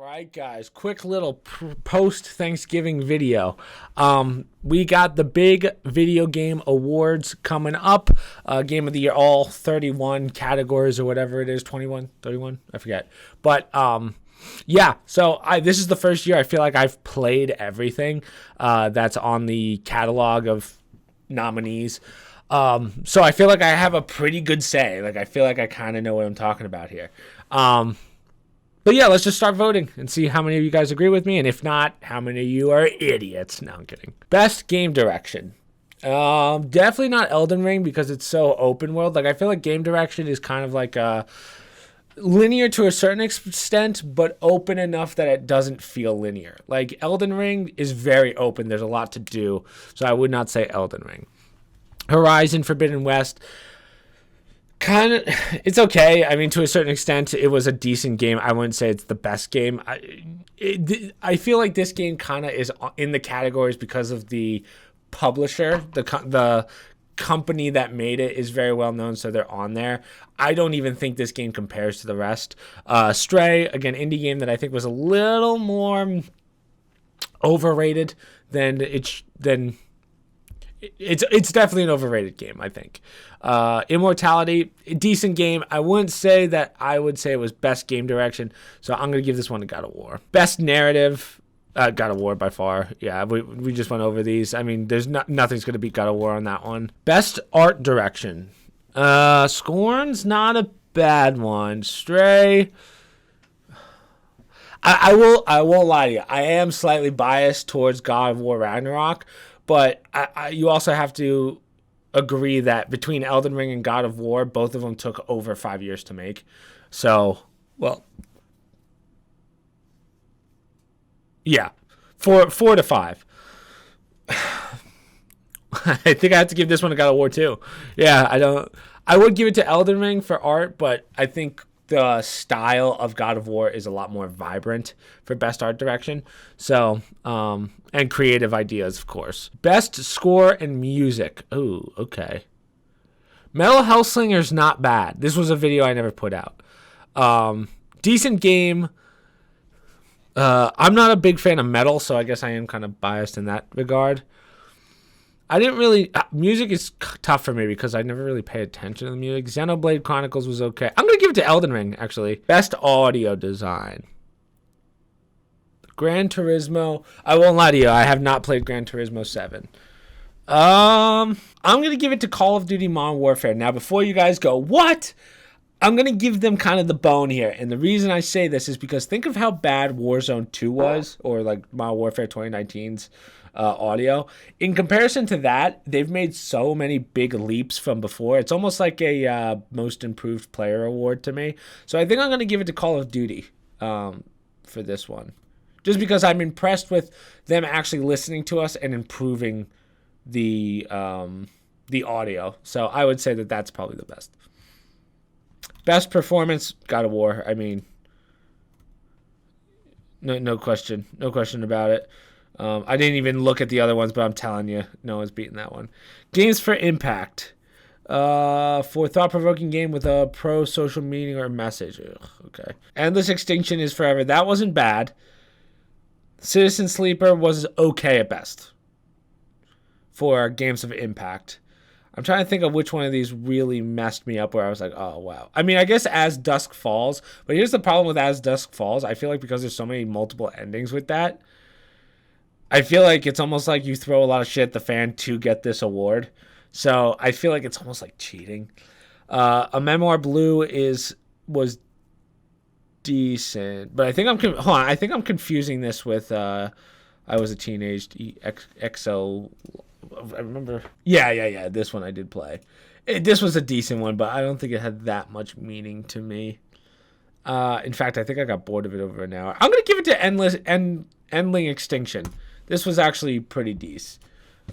right, guys, quick little post-Thanksgiving video. We got the big video game awards coming up. Game of the year, all 31 categories or whatever it is, 21, 31, I forget. But yeah, so this is the first year I feel like I've played everything that's on the catalog of nominees. So I feel like I have a pretty good say. Like, I feel like I kind of know what I'm talking about here. But yeah, let's just start voting and see how many of you guys agree with me, and if not, how many of you are idiots. No, I'm kidding. Best game direction. Definitely not Elden Ring because it's so open world. Like, I feel like game direction is kind of like linear to a certain extent, but open enough that it doesn't feel linear. Like, Elden Ring is very open. There's a lot to do, so I would not say Elden Ring. Horizon Forbidden West. Kind of, it's okay. I mean, to a certain extent, it was a decent game. I wouldn't say it's the best game. I feel like this game kind of is in the categories because of the publisher, the company that made it is very well known, so they're on there. I don't even think this game compares to the rest. Stray, again, indie game that I think was a little more overrated than it's definitely an overrated game, I think. Immortality, decent game. I wouldn't say that I would say it was best game direction, so I'm going to give this one to God of War. Best narrative, God of War by far. Yeah, we just went over these. I mean, there's nothing's going to beat God of War on that one. Best art direction. Scorn's not a bad one. Stray, I won't lie to you. I am slightly biased towards God of War Ragnarok, but you also have to agree that between Elden Ring and God of War, both of them took over 5 years to make. So, well, yeah, 4 to 5. I think I have to give this one to God of War too. Yeah, I would give it to Elden Ring for art, but I think the style of God of War is a lot more vibrant for best art direction. So, and creative ideas, of course. Best score and music. Ooh, okay. Metal Hellslinger's not bad. This was a video I never put out. Decent game. I'm not a big fan of metal, so I guess I am kind of biased in that regard. I didn't really... music is tough for me because I never really pay attention to the music. Xenoblade Chronicles was okay. I'm going to give it to Elden Ring, actually. Best audio design. Gran Turismo. I won't lie to you. I have not played Gran Turismo 7. I'm going to give it to Call of Duty Modern Warfare. Now, before you guys go, what? I'm going to give them kind of the bone here. And the reason I say this is because think of how bad Warzone 2 was, or like Modern Warfare 2019's audio. In comparison to that, they've made so many big leaps from before. It's almost like a most improved player award to me. So I think I'm going to give it to Call of Duty for this one. Just because I'm impressed with them actually listening to us and improving the audio. So I would say that that's probably the best. Best performance, God of War. I mean, no question. No question about it. I didn't even look at the other ones, but I'm telling you, no one's beating that one. Games for impact. For thought-provoking game with a pro-social meaning or message. Ugh, okay. Endless Extinction is Forever. That wasn't bad. Citizen Sleeper was okay at best for games of impact. I'm trying to think of which one of these really messed me up where I was like, oh, wow. I mean, I guess As Dusk Falls. But here's the problem with As Dusk Falls. I feel like because there's so many multiple endings with that, I feel like it's almost like you throw a lot of shit at the fan to get this award. So I feel like it's almost like cheating. A Memoir Blue was decent, but I think I'm confusing this with I Was a Teenage EXO. I remember. Yeah. This one I did play. This was a decent one, but I don't think it had that much meaning to me. In fact, I think I got bored of it over an hour. I'm gonna give it to Endling Extinction. This was actually pretty decent.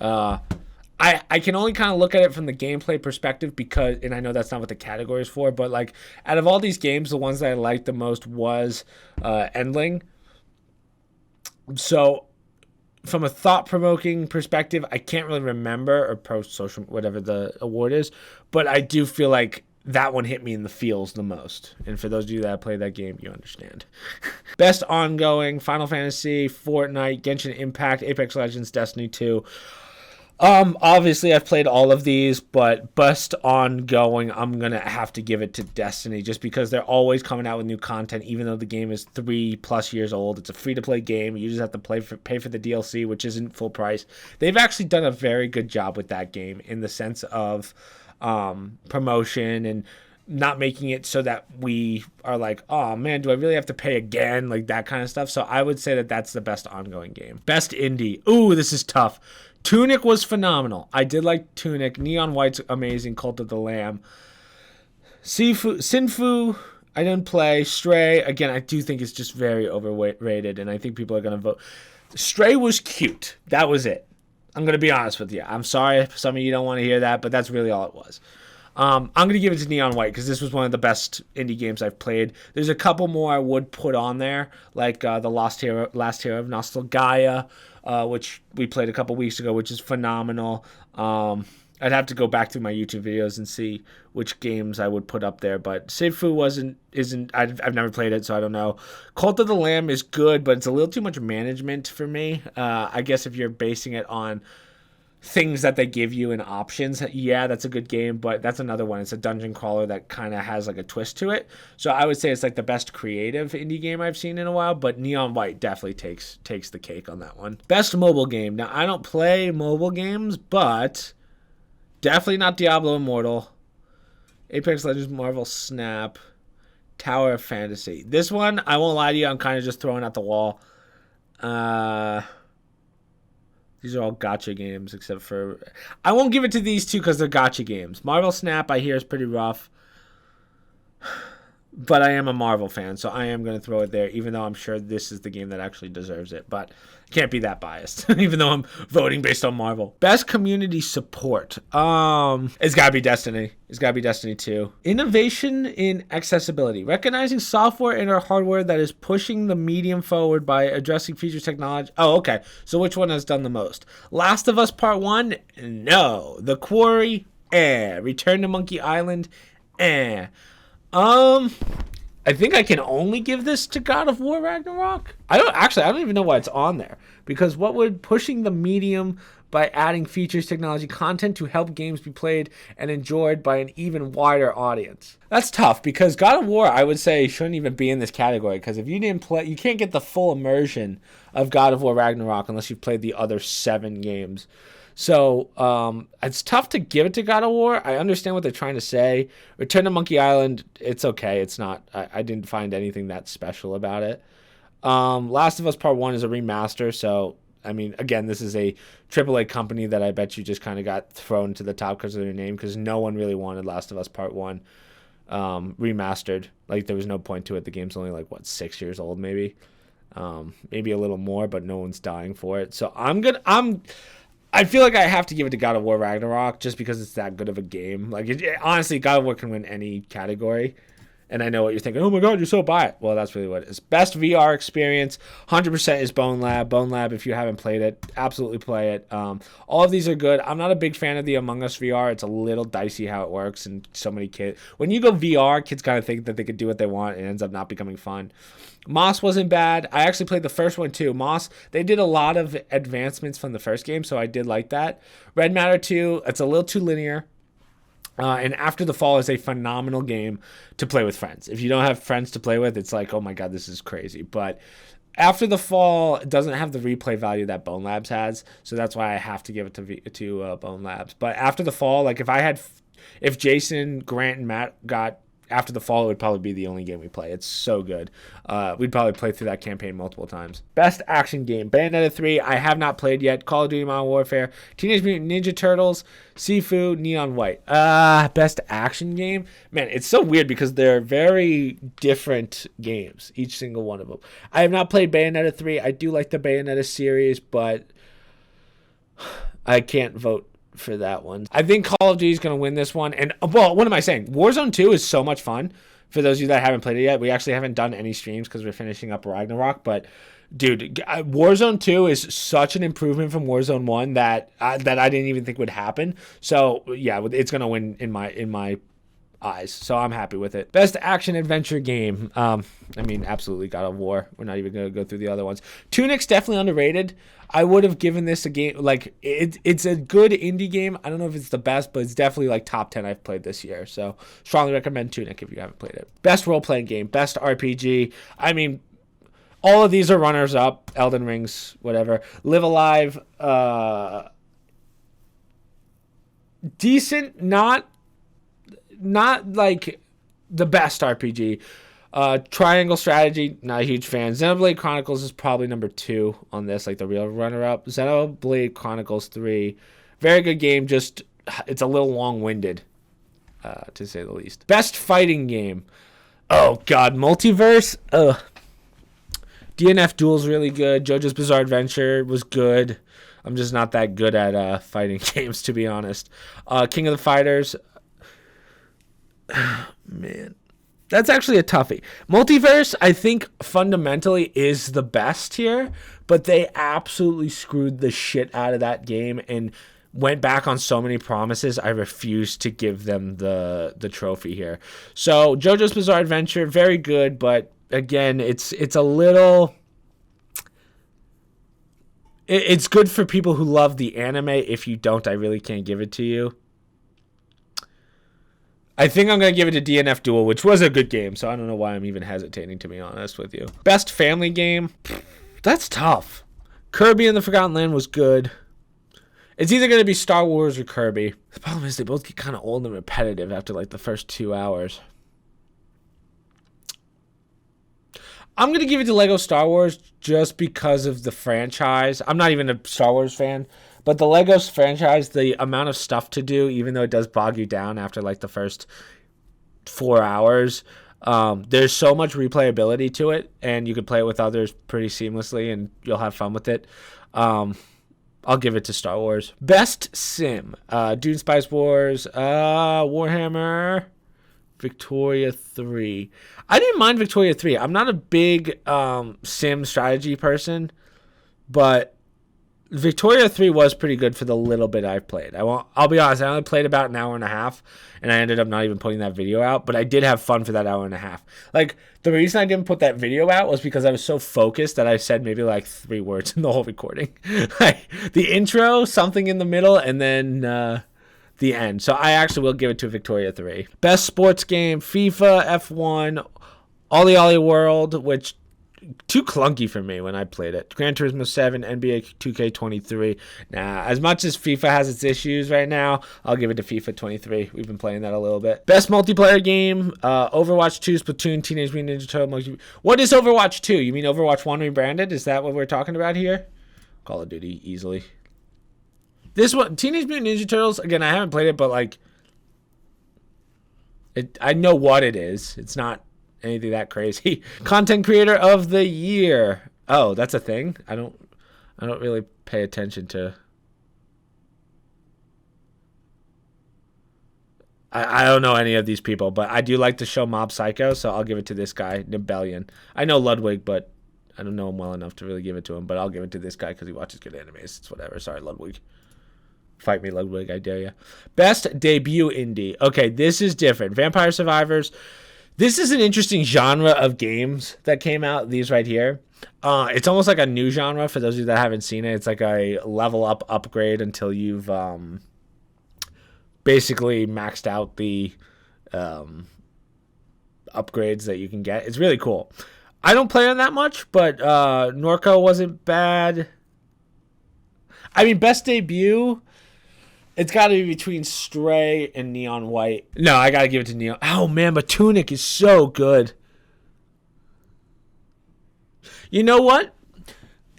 I can only kind of look at it from the gameplay perspective because, and I know that's not what the category is for, but like out of all these games, the ones that I liked the most was Endling. So from a thought-provoking perspective, I can't really remember, or pro-social, whatever the award is, but I do feel like that one hit me in the feels the most. And for those of you that played that game, you understand. Best ongoing: Final Fantasy, Fortnite, Genshin Impact, Apex Legends, Destiny 2. Obviously I've played all of these, but best ongoing, I'm gonna have to give it to Destiny, just because they're always coming out with new content, even though the game is 3+ years old. It's a free-to-play game. You just have to pay for the DLC, which isn't full price. They've actually done a very good job with that game in the sense of promotion and not making it so that we are like, oh man, do I really have to pay again? Like that kind of stuff. So I would say that that's the best ongoing game. Best indie. Ooh, this is tough. Tunic was phenomenal. I did like Tunic. Neon White's amazing. Cult of the Lamb. Sinfu, I didn't play. Stray, again, I do think it's just very overrated, and I think people are going to vote. Stray was cute. That was it. I'm going to be honest with you. I'm sorry if some of you don't want to hear that, but that's really all it was. I'm going to give it to Neon White because this was one of the best indie games I've played. There's a couple more I would put on there, like the Last Hero of Nostalgia, which we played a couple weeks ago, which is phenomenal. I'd have to go back through my YouTube videos and see which games I would put up there, but Sifu I've never played it, so I don't know. Cult of the Lamb is good, but it's a little too much management for me. I guess if you're basing it on things that they give you in options, yeah, that's a good game, but that's another one. It's a dungeon crawler that kind of has like a twist to it. So I would say it's like the best creative indie game I've seen in a while, but Neon White definitely takes the cake on that one. Best mobile game. Now, I don't play mobile games, but definitely not Diablo Immortal, Apex Legends, Marvel Snap, Tower of Fantasy. This one, I won't lie to you, I'm kind of just throwing at the wall. These are all gacha games, except for... I won't give it to these two because they're gacha games. Marvel Snap, I hear, is pretty rough. But I am a Marvel fan, so I am going to throw it there, even though I'm sure this is the game that actually deserves it. But can't be that biased, even though I'm voting based on Marvel. Best community support. It's got to be Destiny. It's got to be Destiny 2. Innovation in accessibility. Recognizing software and/or hardware that is pushing the medium forward by addressing features technology. Oh, okay. So which one has done the most? Last of Us Part 1? No. The Quarry? Return to Monkey Island? I think I can only give this to God of War Ragnarok. I don't even know why it's on there, because what would pushing the medium by adding features, technology, content to help games be played and enjoyed by an even wider audience? That's tough, because God of War, I would say, shouldn't even be in this category, because if you didn't play, you can't get the full immersion of God of War Ragnarok unless you've played the other 7 games. So it's tough to give it to God of War. I understand what they're trying to say. Return to Monkey Island, it's okay. It's not. I didn't find anything that special about it. Last of Us Part 1 is a remaster. So, I mean, again, this is a AAA company that I bet you just kind of got thrown to the top because of their name, because no one really wanted Last of Us Part 1 remastered. Like, there was no point to it. The game's only, 6 years old maybe. Maybe a little more, but no one's dying for it. So I feel like I have to give it to God of War Ragnarok just because it's that good of a game. Honestly, God of War can win any category. And I know what you're thinking. Oh my God, you're so biased. Well, that's really what it is. Best VR experience, 100% is Bone Lab. Bone Lab, if you haven't played it, absolutely play it. All of these are good. I'm not a big fan of the Among Us VR. It's a little dicey how it works, and so many kids. When you go VR, kids kind of think that they could do what they want, and it ends up not becoming fun. Moss wasn't bad. I actually played the first one too. Moss, they did a lot of advancements from the first game, so I did like that. Red Matter 2, it's a little too linear. And After the Fall is a phenomenal game to play with friends. If you don't have friends to play with, it's like, oh my God, this is crazy. But After the Fall doesn't have the replay value that Bone Labs has, so that's why I have to give it to Bone Labs. But After the Fall, if Jason, Grant, and Matt got After the Fall, it would probably be the only game we play. It's so good. We'd probably play through that campaign multiple times. Best action game. Bayonetta 3, I have not played yet. Call of Duty Modern Warfare. Teenage Mutant Ninja Turtles. Sifu. Neon White. Best action game? Man, it's so weird because they're very different games, each single one of them. I have not played Bayonetta 3. I do like the Bayonetta series, but I can't vote for that one. I think Call of Duty is going to win this one. And, well, what am I saying? Warzone 2 is so much fun. For those of you that haven't played it yet, we actually haven't done any streams because we're finishing up Ragnarok. But, dude, Warzone 2 is such an improvement from Warzone 1 that I didn't even think would happen. So, yeah, it's going to win in my eyes, so I'm happy with it. Best action adventure game. I mean, absolutely God of War. We're not even going to go through the other ones. Tunic's definitely underrated. I would have given this a game, like, it's a good indie game. I don't know if it's the best, but it's definitely like top 10 I've played this year. So strongly recommend Tunic if you haven't played it. Best role-playing game, best RPG. I mean, all of these are runners up. Elden Rings, whatever. Live Alive, decent, not like the best RPG. Triangle Strategy, not a huge fan. Xenoblade Chronicles is probably number 2 on this, like the real runner-up. Xenoblade Chronicles 3, very good game, just it's a little long-winded, to say the least. Best fighting game. Oh, God, Multiverse? Ugh. DNF Duel's really good. JoJo's Bizarre Adventure was good. I'm just not that good at fighting games, to be honest. King of the Fighters. Man. That's actually a toughie. Multiverse, I think, fundamentally is the best here, but they absolutely screwed the shit out of that game and went back on so many promises. I refuse to give them the trophy here. So, JoJo's Bizarre Adventure, very good, but again, it's a little... It's good for people who love the anime. If you don't, I really can't give it to you. I think I'm going to give it to DNF Duel, which was a good game, so I don't know why I'm even hesitating, to be honest with you. Best family game? That's tough. Kirby and the Forgotten Land was good. It's either going to be Star Wars or Kirby. The problem is they both get kind of old and repetitive after like the first 2 hours. I'm going to give it to Lego Star Wars just because of the franchise. I'm not even a Star Wars fan, but the Lego franchise, the amount of stuff to do, even though it does bog you down after like the first 4 hours, there's so much replayability to it, and you can play it with others pretty seamlessly, and you'll have fun with it. I'll give it to Star Wars. Best Sim. Dune Spice Wars, Warhammer, Victoria 3. I didn't mind Victoria 3. I'm not a big sim strategy person, but Victoria 3 was pretty good for the little bit I've played. I'll be honest, I only played about an hour and a half, and I ended up not even putting that video out, but I did have fun for that hour and a half. Like, the reason I didn't put that video out was because I was so focused that I said maybe like 3 words in the whole recording. Like, the intro, something in the middle, and then the end. So I actually will give it to Victoria 3. Best sports game, FIFA, F1, Ollie Ollie World, which too clunky for me when I played it. Gran Turismo 7, NBA 2K23. Nah, as much as FIFA has its issues right now, I'll give it to FIFA 23. We've been playing that a little bit. Best multiplayer game, Overwatch 2, Splatoon, Teenage Mutant Ninja Turtles. What is Overwatch 2? You mean Overwatch 1 rebranded? Is that what we're talking about here? Call of Duty, easily. This one, Teenage Mutant Ninja Turtles, again, I haven't played it, but like, I know what it is. It's not anything that crazy. Content Creator of the Year. Oh, that's a thing? I don't really pay attention to. I don't know any of these people, but I do like the show Mob Psycho, so I'll give it to this guy, Nibellion. I know Ludwig, but I don't know him well enough to really give it to him, but I'll give it to this guy because he watches good animes. It's whatever. Sorry, Ludwig. Fight me, Ludwig, I dare you. Best debut indie. Okay, this is different. Vampire Survivors. This is an interesting genre of games that came out, these right here. It's almost like a new genre for those of you that haven't seen it. It's like a level up upgrade until you've basically maxed out the upgrades that you can get. It's really cool. I don't play on that much, but Norco wasn't bad. I mean, best debut... It's got to be between Stray and Neon White. No, I got to give it to Neon. Oh, man, but Tunic is so good. You know what?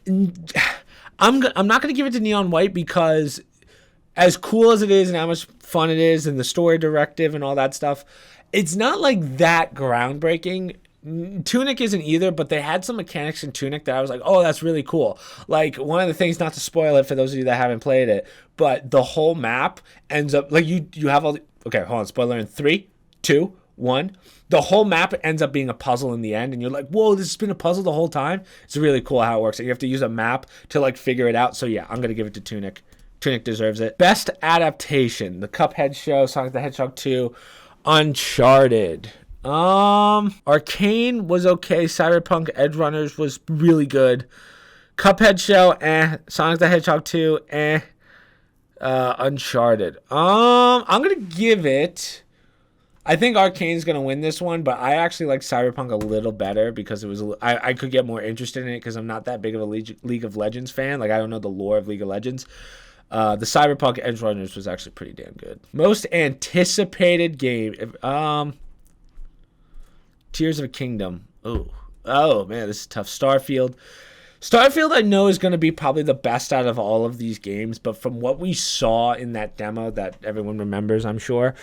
I'm not going to give it to Neon White because as cool as it is and how much fun it is and the story directive and all that stuff, it's not like that groundbreaking. Tunic isn't either, but they had some mechanics in Tunic that I was like, oh, that's really cool. Like, one of the things, not to spoil it for those of you that haven't played it, but the whole map ends up, like, you have all the, okay, hold on, spoiler in 3, 2, 1. The whole map ends up being a puzzle in the end, and you're like, whoa, this has been a puzzle the whole time? It's really cool how it works. And you have to use a map to, like, figure it out. So, yeah, I'm going to give it to Tunic. Tunic deserves it. Best adaptation, the Cuphead show, Sonic the Hedgehog 2. Uncharted. Arcane was okay. Cyberpunk Edge Runners was really good. Cuphead Show, Sonic the Hedgehog 2, Uncharted. I'm gonna give it. I think Arcane's gonna win this one, but I actually like Cyberpunk a little better because it was. I could get more interested in it because I'm not that big of a League of Legends fan. Like I don't know the lore of League of Legends. The Cyberpunk Edge Runners was actually pretty damn good. Most anticipated game. Tears of a Kingdom. Oh man, this is tough. Starfield I know is going to be probably the best out of all of these games, but from what we saw in that demo that everyone remembers, I'm sure,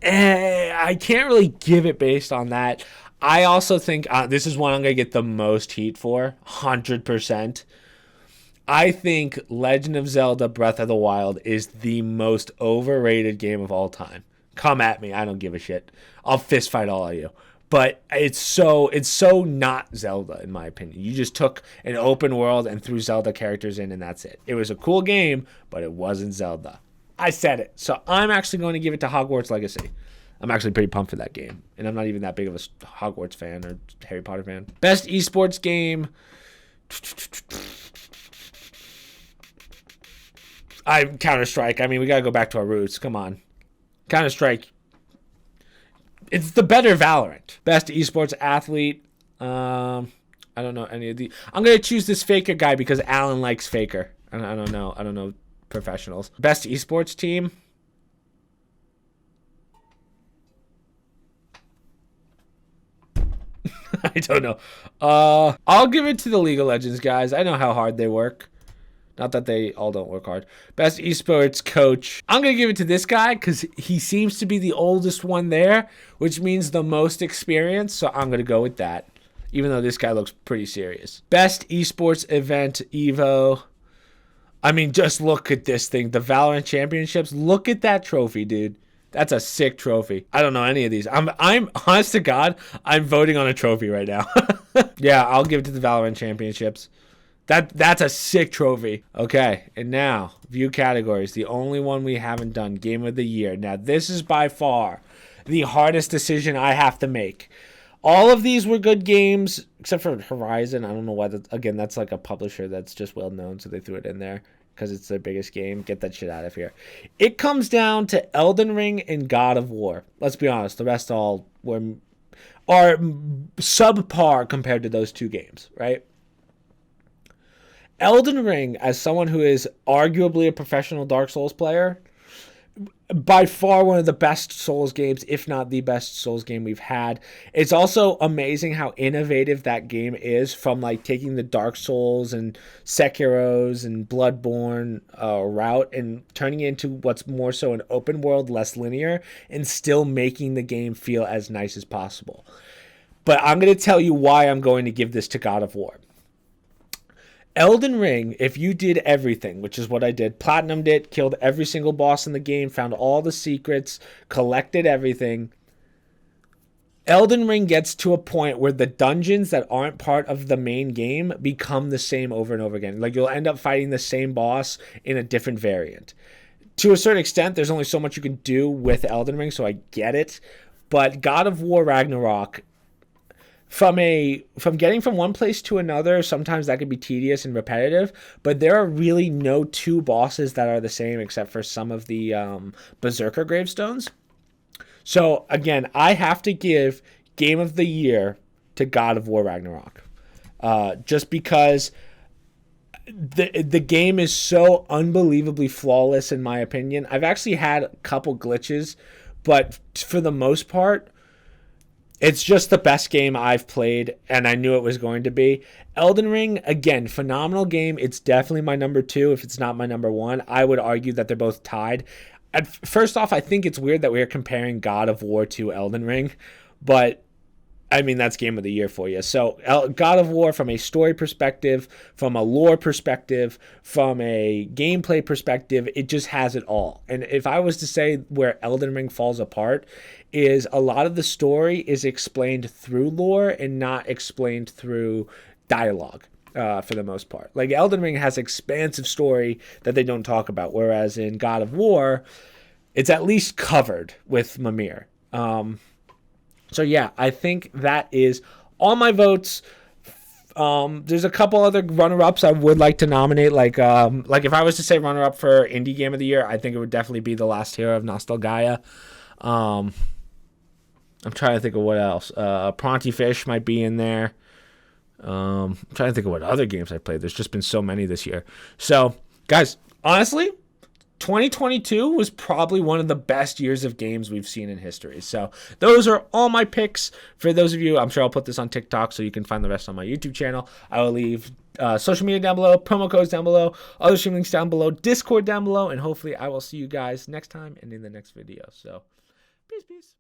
I can't really give it based on that. I also think this is one I'm going to get the most heat for, 100%. I think Legend of Zelda Breath of the Wild is the most overrated game of all time. Come at me. I don't give a shit. I'll fist fight all of you. But it's so not Zelda, in my opinion. You just took an open world and threw Zelda characters in, and that's it. It was a cool game, but it wasn't Zelda. I said it. So I'm actually going to give it to Hogwarts Legacy. I'm actually pretty pumped for that game. And I'm not even that big of a Hogwarts fan or Harry Potter fan. Best esports game. Counter-Strike. I mean, we got to go back to our roots. Come on. Counter-Strike. It's the better Valorant. Best esports athlete. I don't know any of the. I'm going to choose this Faker guy because Alan likes Faker. I don't know professionals. Best esports team. I don't know. I'll give it to the League of Legends guys. I know how hard they work. Not that they all don't work hard. Best esports coach. I'm going to give it to this guy because he seems to be the oldest one there, which means the most experience. So I'm going to go with that, even though this guy looks pretty serious. Best esports event, Evo. I mean, just look at this thing. The Valorant Championships. Look at that trophy, dude. That's a sick trophy. I don't know any of these. I'm honest to God, I'm voting on a trophy right now. Yeah, I'll give it to the Valorant Championships. That's a sick trophy. Okay, and now, view categories. The only one we haven't done, Game of the Year. Now, this is by far the hardest decision I have to make. All of these were good games, except for Horizon. I don't know why. Again, that's like a publisher that's just well known, so they threw it in there because it's their biggest game. Get that shit out of here. It comes down to Elden Ring and God of War. Let's be honest. The rest all are subpar compared to those two games, right? Elden Ring, as someone who is arguably a professional Dark Souls player, by far one of the best Souls games, if not the best Souls game we've had. It's also amazing how innovative that game is, from like taking the Dark Souls and Sekiro's and Bloodborne route and turning it into what's more so an open world, less linear, and still making the game feel as nice as possible. But I'm going to tell you why I'm going to give this to God of War. Elden Ring, if you did everything, which is what I did, platinumed it, killed every single boss in the game, found all the secrets, collected everything, Elden Ring gets to a point where the dungeons that aren't part of the main game become the same over and over again. Like, you'll end up fighting the same boss in a different variant. To a certain extent, there's only so much you can do with Elden Ring, so I get it. But God of War Ragnarok, from getting from one place to another, sometimes that could be tedious and repetitive, but there are really no two bosses that are the same except for some of the Berserker gravestones. So again, I have to give Game of the Year to God of War Ragnarok, just because the game is so unbelievably flawless in my opinion. I've actually had a couple glitches, but for the most part, it's just the best game I've played, and I knew it was going to be. Elden Ring, again, phenomenal game. It's definitely my number 2, if it's not my number 1. I would argue that they're both tied. First off, I think it's weird that we're comparing God of War to Elden Ring, but I mean, that's Game of the Year for you. So God of War, from a story perspective, from a lore perspective, from a gameplay perspective, it just has it all. And if I was to say where Elden Ring falls apart, is a lot of the story is explained through lore and not explained through dialogue. For the most part, like Elden Ring has expansive story that they don't talk about, whereas in God of War, it's at least covered with Mimir. So yeah, I think that is all my votes. There's a couple other runner-ups I would like to nominate. Like if I was to say runner-up for Indie Game of the Year, I think it would definitely be The Last Hero of Nostalgaia. I'm trying to think of what else. Pronty Fish might be in there. I'm trying to think of what other games I played. There's just been so many this year. So, guys, honestly, 2022 was probably one of the best years of games we've seen in history. So those are all my picks. For those of you, I'm sure I'll put this on TikTok so you can find the rest on my YouTube channel. I will leave social media down below, promo codes down below, other stream links down below, Discord down below, and hopefully I will see you guys next time and in the next video. So peace.